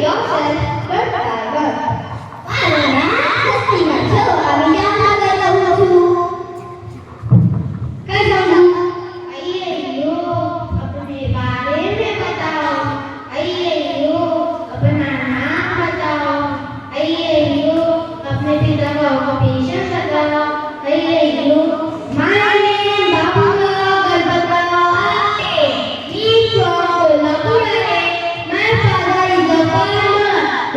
yourself word by word. Warora, husky macho, abiyana galawu. Kaisam आइए यो अपने बारे में बताओ आइए यो अपना नाम बताओ आइए यो अपने पिता का ऑक्यूपेशन बताओ आइए यो माय नेम बाबू गणपत आए नीच लकुड़े my father is a farmer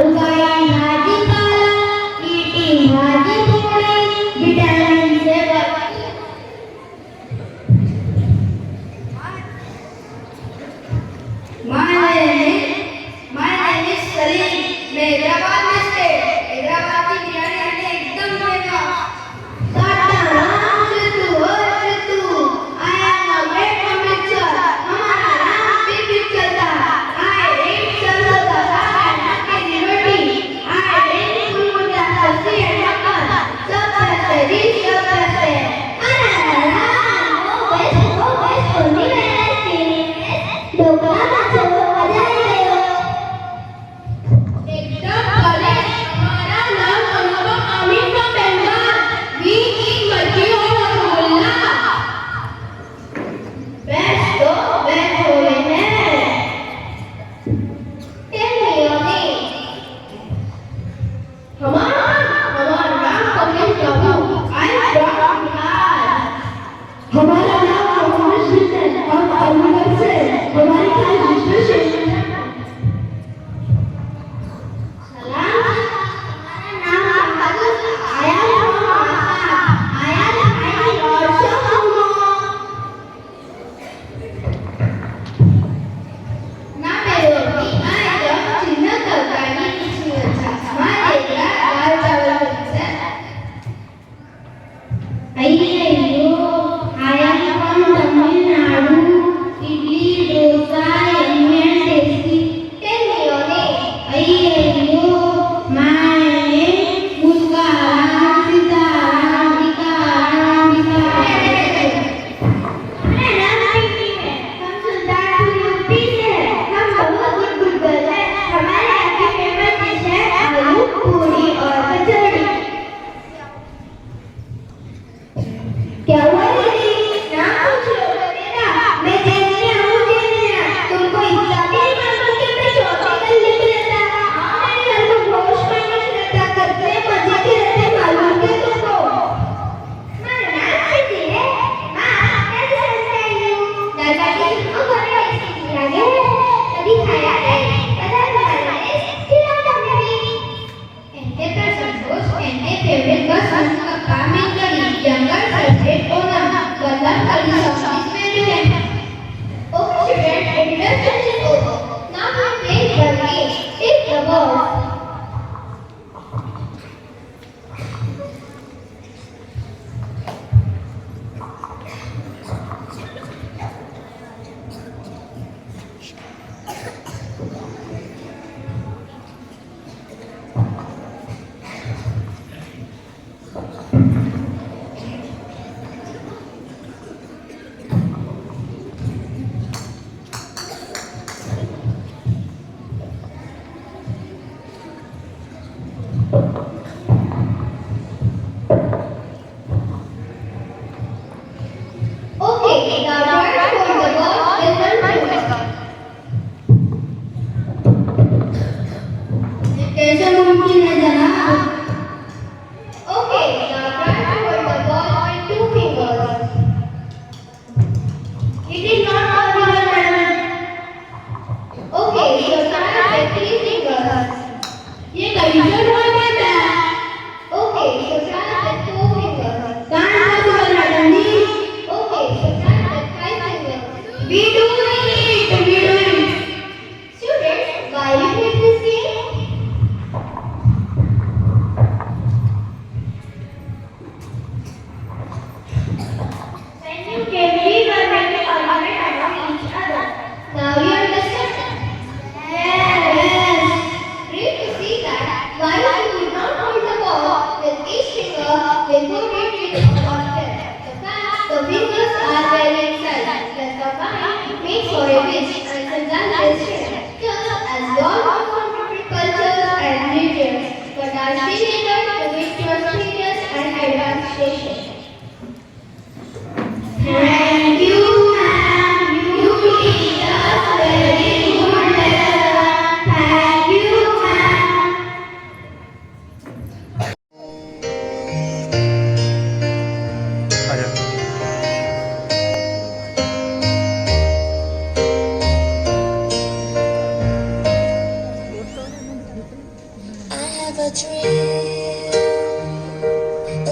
a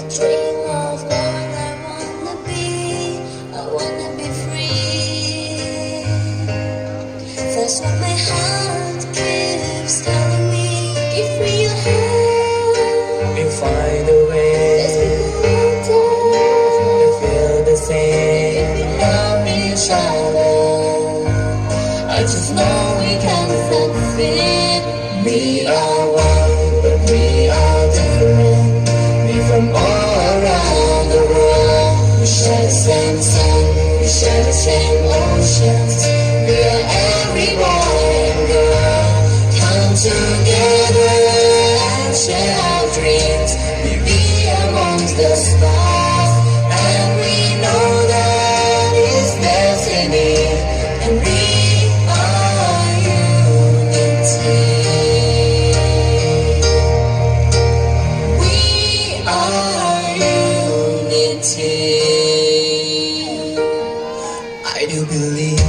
dream of what I wanna be. I wanna be free. That's what my heart keeps telling me. Give me your hand. We find a way. Let's be connected. We feel the same. We love each other. I just know we can succeed. We are one, but we are different. We from all around the world. We share the same sun. We share the same oceans. We are every boy and girl. Come together and share our dreams. We be amongst the stars, and we know that it's destiny. And we are unity. We are unity. I do believe,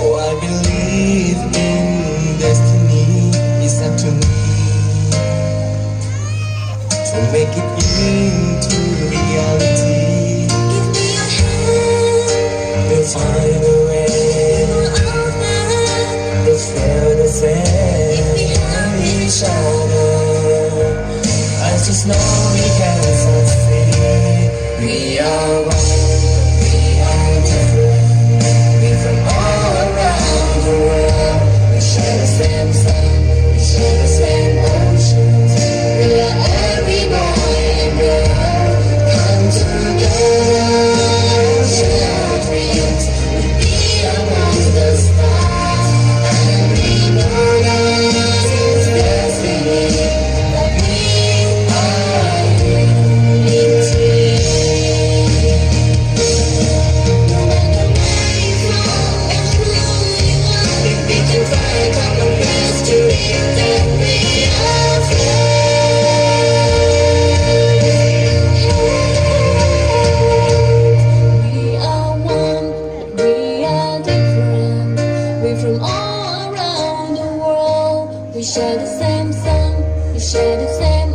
oh I believe in destiny. It's up to me to make it into reality. Give me your hand. We'll find a way. We'll feel the same. We have Each other. I just know we can succeed. We are one, we are different. We from all around the world. We share the same sun, we share the same oceans. We are every boy and girl. Come together, share our dreams. We be amongst the stars, and we know that it's destiny. That we are unity. No matter where you go and who you are, If we can find common history, then we are we are one, but we are different. We're from all around the world. We share the same sun, we share the same